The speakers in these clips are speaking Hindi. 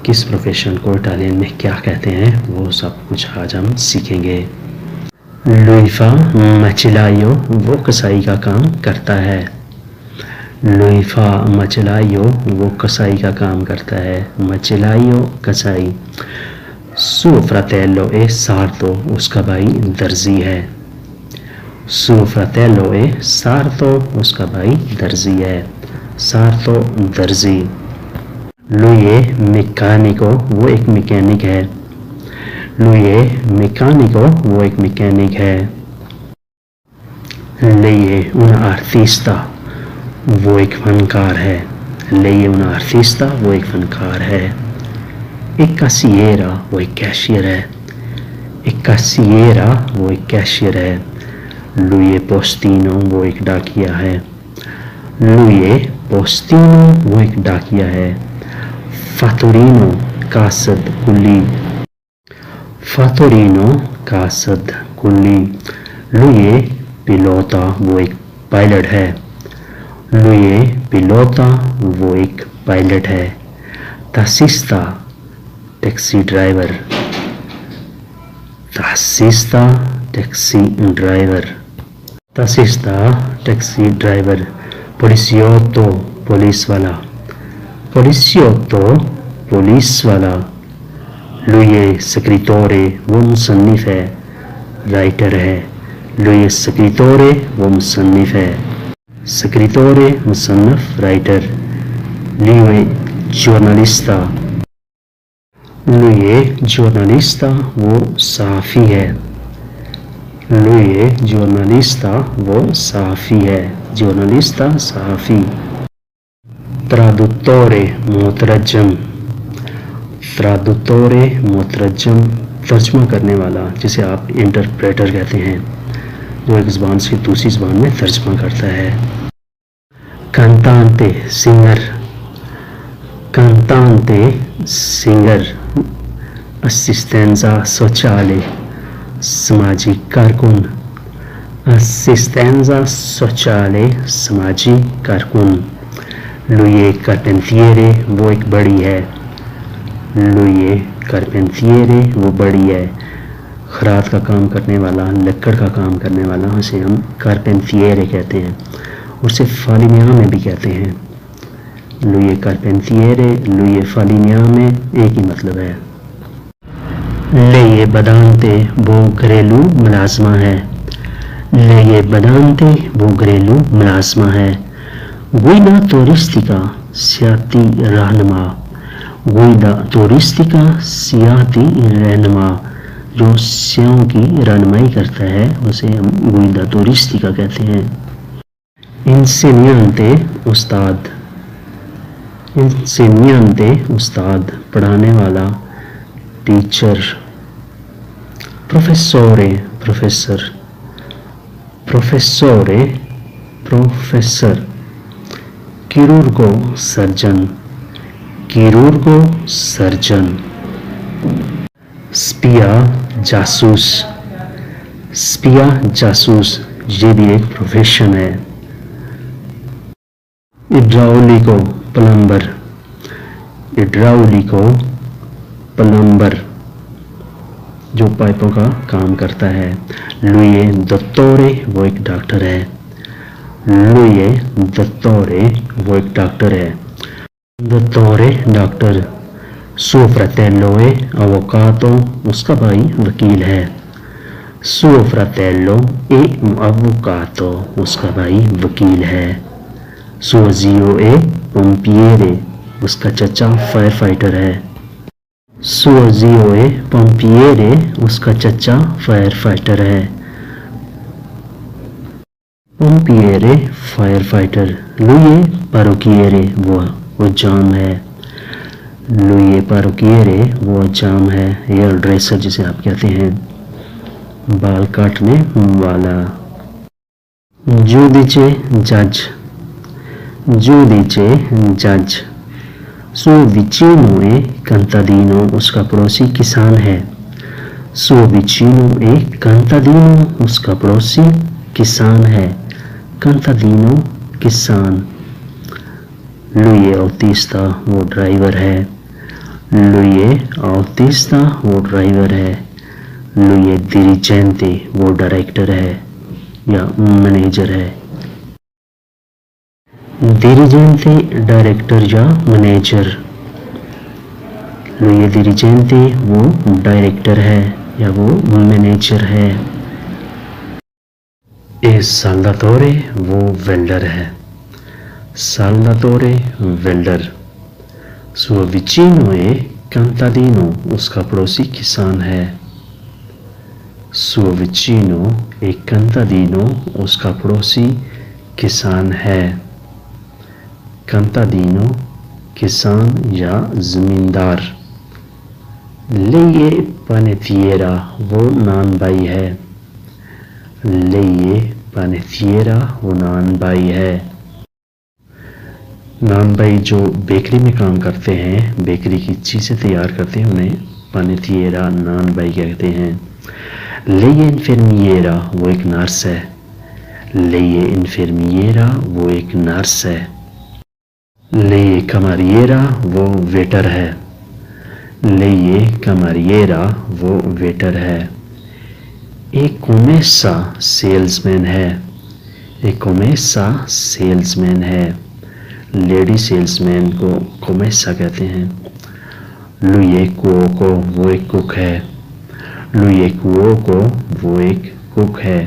किस प्रोफेशन को इटालियन में क्या कहते हैं वो सब कुछ आज हम सीखेंगे। lui fa macellaio, वो कसाई का काम करता है। lui fa macellaio, वो कसाई का काम करता है। macellaio कसाई। suo fratello è sarto, उसका भाई दर्जी है। suo fratello è sarto, उसका भाई दर्जी है। sarto दर्जी। lui è meccanico, वो एक मैकेनिक है। lui è meccanico, वो एक मैकेनिक है। lei è una artista, वो एक फनकार है। lei è una artista, वो एक फनकार है। एक cassiera, वो एक कैशियर है। एक cassiera, वो एक कैशियर है। lui è postino, वो एक डाकिया है। lui è postino, वो एक डाकिया है। fattorino, कासद कुली। fattorino, कासद कुली। lui è pilota, वो एक पायलट है। lui è pilota, वो एक पायलट है। tassista, taxi driver. tassista, taxi driver. tassista, taxi driver. poliziotto, police वाला। poliziotto, पुलिस वाला। lui è scrittore, वो मुसन्निफ है, राइटर है। lui è scrittore, वो मुसन्निफ है। scrittore, मुसन्निफ, writer. lui è giornalista, lui è giornalista, वो सहाफ़ी है। lui è giornalista, वो सहाफ़ी है। giornalista, सहाफ़ी। traduttore, मुतरजम। traduttore, मुतरजम, तर्जमा करने वाला, जिसे आप इंटरप्रेटर कहते हैं, जो एक ज़बान से दूसरी ज़बान में तर्जमा करता है। cantante, singer. cantante, singer. assistenza sociale, सामाजिक कारकुन। assistenza sociale, सामाजिक कारकुन। lui è carpentiere, वो एक बड़ी है। lui è carpentiere, वो बड़ी है। खराद का काम करने वाला, लकड़ का काम करने वाला, उसे हम carpentiere कहते हैं। और उसे falegname भी कहते हैं। lui è carpentiere, lui è falegname, एक ही मतलब है। lei è badante, वो घरेलू मुलाजमा है। lei è badante, वो घरेलू मुलाजमा है। guida turistica, सियाती रहनुमा। guida turistica, सियाती रहनुमा, जो सियाहों की रहनुमाई करता है उसे हम guida turistica कहते हैं। insegnante, उस्ताद। insegnante, उस्ताद, पढ़ाने वाला, teacher. professore, professor. professore, professor. chirurgo, surgeon. chirurgo, surgeon. spia, जासूस। spia, जासूस, ये भी एक प्रोफेशन है। idraulico, plumber. idraulico, प्लम्बर, जो पाइपों का काम करता है। lui è dottore, वो एक डॉक्टर है। lui è dottore, वो एक डॉक्टर है। dottore, doctor. suo fratello è avvocato, उसका भाई वकील है। suo fratello è avvocato, उसका भाई वकील है। suo zio è pompiere, उसका चचा फायर फाइटर है। suo zio è pompiere, उसका चचा फायर फाइटर है। pompiere, fire fighter. lui è parrucchiere, वो जाम है। lui è parrucchiere, वो जाम है। हेयर ड्रेसर जिसे आप कहते हैं, बाल काटने वाला। giudice, जज। giudice, जज। suo vicino è contadino, उसका पड़ोसी किसान है। suo vicino è contadino, उसका पड़ोसी किसान है। contadino, किसान। lui è autista, वो ड्राइवर है। lui autista वो ड्राइवर है, lui dirigente वो डायरेक्टर है या मैनेजर है। dirigente डायरेक्टर या मैनेजर, lui dirigente वो डायरेक्टर है या वो मैनेजर है। e saldatore वो वेल्डर है, saldatore welder. suo vicino è contadino उसका पड़ोसी किसान है, suo vicino è contadino उसका पड़ोसी किसान है। contadino किसान या जमींदार। lei è panettiera वो नान बाई है, lei è panettiera वो नान बाई है। नान बाई जो बेकरी में काम करते हैं, बेकरी की चीज़ें तैयार करते हैं, उन्हें panettiera नान बाई कहते हैं। lei è infermiera वो एक नर्स है, lei è infermiera वो एक नर्स है। lei è cameriera वो वेटर है, lei è cameriera वो वेटर है। एक commessa सेल्समैन है, एक commessa सेल्समैन है, लेडी सेल्समैन को commessa कहते हैं। lui è cuoco वो एक कुक है, lui è cuoco वो एक कुक है।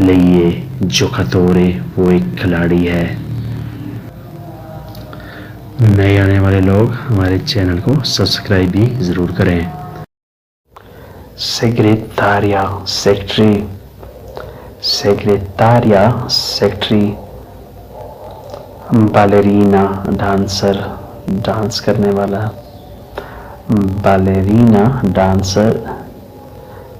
lei è giocatore वो एक खिलाड़ी है। नए आने वाले लोग हमारे चैनल को सब्सक्राइब भी ज़रूर करें। सेक्रेटारिया सेक्रेटरी, सेक्रेटारिया सेक्रेटरी। बालेरीना डांसर डांस करने वाला, बालेरीना डांसर।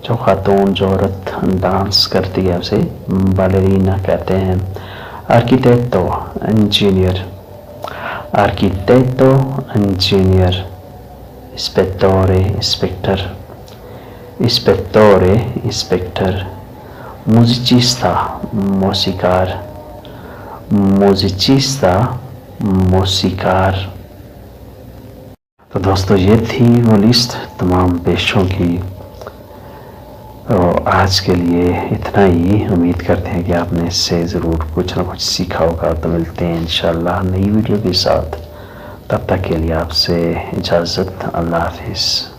जो खातून जो औरत डांस करती है उसे बालेरीना कहते हैं। आर्किटेक्टो engineer, architetto engineer। ispettore inspector, ispettore inspector। musicista musicar, musicista musicar। तो दोस्तों ये थी वो लिस्ट तमाम पेशों की। और आज के लिए इतना ही। उम्मीद करते हैं कि आपने इससे ज़रूर कुछ ना कुछ सीखा होगा। तो मिलते हैं इंशाल्लाह नई वीडियो के साथ। तब तक के लिए आपसे इजाज़त। अल्लाह हाफिज़।